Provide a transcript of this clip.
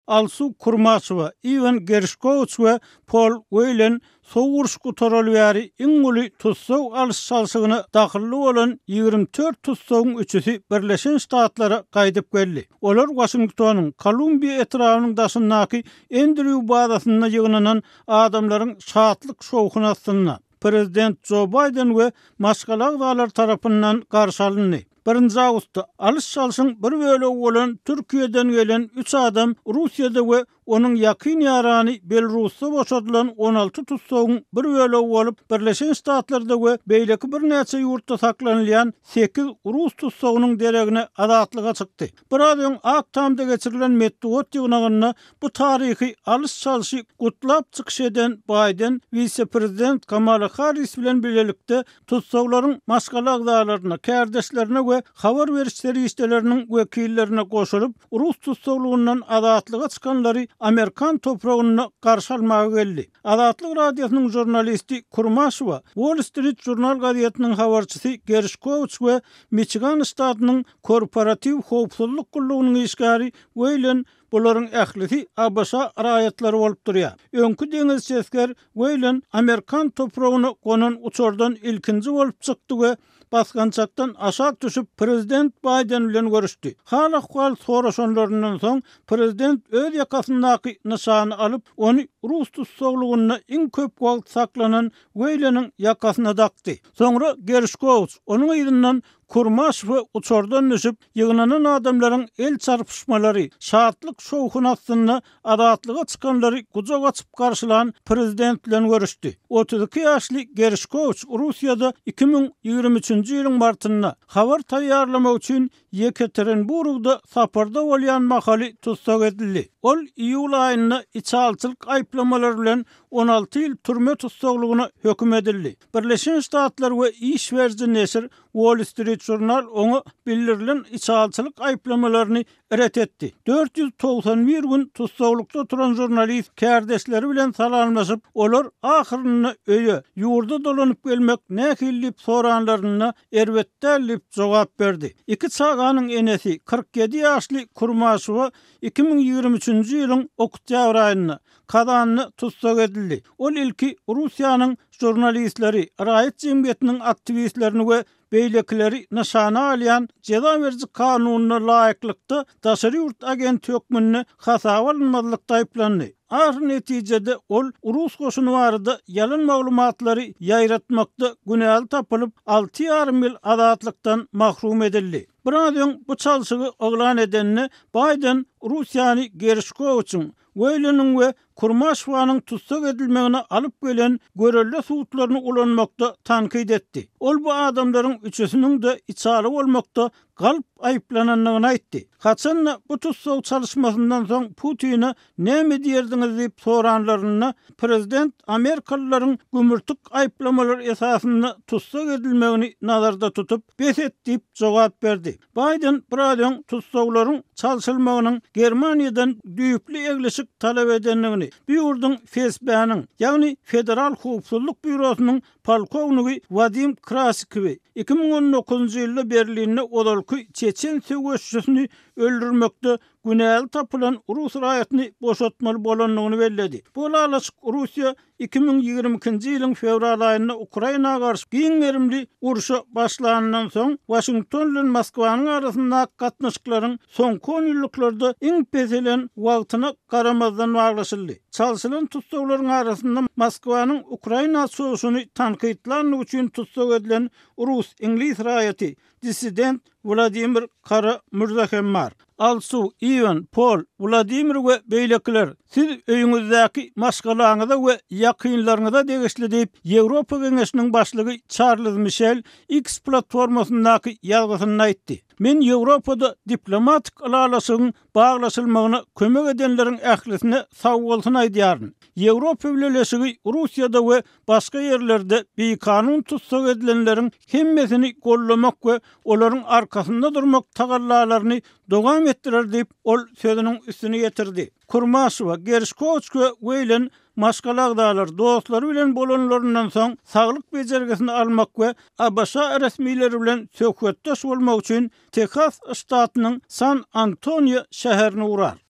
Alsu Kurmasova, Ivan Gershkovich we Paul Whelan soğuruş gutaralýary iňuli tutsaw alışsalsygyna dahilli bolan 24 tutsawyň üçüsi Birleşen Ştatlara gaýdyp geldi. Olar Washingtonyň Kolumbiya etrawynyň daşyndaky Andrew badasyna ýygnanan adamlaryň şatlyk şowhunasyna Prezident Joe Biden we maşgalagdalar tarapyndan garşy alındy. 1 Awgustda alışsalsyň bir bölegi bolan Türkiýeden gelen 3 adam Russiýada we onun yakın yarany Belarusda boşadylan 16 tutsawyň bir bölegi bolup Birleşen Ştatlarda we beýleki bir näçe ýurtda saklanýan 8 Rus tutsawynyň deregine adatlyga çykdy. Birazdan Aktamda geçirilen medeniýet ýygnagyna bu taryhy alışsalşy gutlap çykyş eden Biden vice-prezident Kamala Harris bilen birlikde tutsawlaryň maşgalagdalaryna, kärdeşlerine we habar berişleri işlerinin vekillerine koşulup Rus tutsawlygyndan adatlyga çykanlary Amerikan toprağına garşy almaga geldi. Adatlyk radiosynyň jurnalisti Kurmasova, Wall Street Journal gazetynyň habarçysy Gershkovich we Michigan ştatynyň korporativ howpsuzlyk gullugynyň işgäri Whelan bularyň ählisi Abbasa raýatlary bolup durýar. Öňkü deňizçiler Whelan Amerikan toprağına gonan uçurdan ilkinji bolup çykdy we basgançaktan aşak düşüp Prezident Biden bilen görüşdi. Hal soraşanlarından soň Prezident öz ýakasyndaky nişany alyp onu Rus tutsawlygyna iň köp wagt saklanan Whelan'yň ýakasyna dakdy. Soňra Gershkovich onuň ýerininden Kurmasova uçurdan düşüp ýygnanan adamlaryň el çarpışmalary, şatlyk şowhunasyna adatlyga çykanlary gucak açyp garşylan prezident bilen görüşdi. 32 ýaşly Gershkovich Russiýada 2023-nji ýylyň martynda habar taýýarlamak üçin Yekaterinburgda saparda bolýan mahaly tutsak edildi. Ol iýul aýynda içalçylyk aýplamalary bilen 16 ýyl türme tutsaklygyna höküm edildi. Birleşen Ştatlar we iş berji neşir Wall Street Journal onu bildirilen içalçylyk aýplamalaryny ret etdi. 491 gün tutsaklykda turan jurnalist kärdeşleri bilen salamlaşyp, olar ahyrynda öýe ýurda dolanyp gelmek nähillip soranlaryna erbetdelip jogap berdi. Iki çaganyň enesi 47 ýaşly Kurmasova 2023-nji ýylyň oktýabr aýynda Kazanyny tutsak edildi. Ol ilki Russiýanyň jurnalistleri, raýat jemgyýetiniň aktivistlerini we beýlekileri nişana alýan ceza berji kanunyna laýyklykda daşary ýurt agent hökmüne hasaba alınmadykda aýplandy. Ahir netijede ol Rus goşuny barada ýalan maglumatlary ýaýratmakda günäli tapylyp 6,5 ýyl azatlykdan mahrum edildi. Birazdan bu çalşygy oglan edenini Biden Russiýany Gershkovich'in Whelan'yň we Kurmasowanyň tutsak edilmegine alyp gelen görelle suwtlaryny ulanmakda tankyd etdi. Ol bu adamlaryň üçüsiniň de içali bolmakda galp aýplananlygyny aýtdy. Haçan bu tutsak çalışmasyndan soň Putin'e näme diýerdiňiz diýip soranlaryna prezident Amerikalılaryň gümürtük aýplamalary esasynda tutsak edilmegini nazarda tutup beset diýip jogap berdi. Biden birazdan tutsaklaryň çalışylmagynyň Germaniýadan düýüpli egleşik talap edenligini, bir ýurdun FSB-nyň, ýagny Federal Howpsuzlyk Bürosynyň polkownigy Vadim Krasikowy 2019-njy ýylda Berlinne odalky çeçen söwüşçüsini öldürmekde günäli tapylan Rus raýatyny boşatmaly bolanlygyny belledi. Bu alaçyk Russiýa 2022-nji ýylyň fevral aýynda Ukrainaga garşy giň erimli uruşa başlanandan soň Washington bilen Moskwanyň arasynda gatnaşyklaryň soňky 10 ýyllyklarda iň peselen wagtyna garamazdan baglaşyldy. Çalşylan tutsaklaryň arasynda Moskwanyň Ukraina soňuny tankydlanyň üçin tutsak edilen Rus Ingliz raýaty dissident Vladimir Kara-Murzahem bar. Alsu, Ivan, Paul, Vladimir we beýlekiler, siz öýüňizdäki maşgalaňyza we ýakynlaryňyza degişli diýip Ýewropa Geňeşiniň başlygy Charles Michel X platformasyndaky ýazgysynda aýtdy. Men Ýewropada diplomatik alalaşygyň baglaşylmagyna kömek edenleriň ählisine sag bolsun aýdýaryn. Ýewropa birleşigi Russiýada we başga ýerlerde beýkanun tutsak edilenleriň hemmesini gollamak we olaryň arkasynda durmak tagallalaryny dogam etdirer diýip ol sözüniň üstüne getirdi. Kurmasova, Gershkovich we Whelan maşgalagdalar dostlary bilen bolanlaryndan soň saglyk bejergisini almak we Abbasa resmileri bilen söhbetdeş bolmak üçin Texas ştatynyň San Antonio şäherini urar.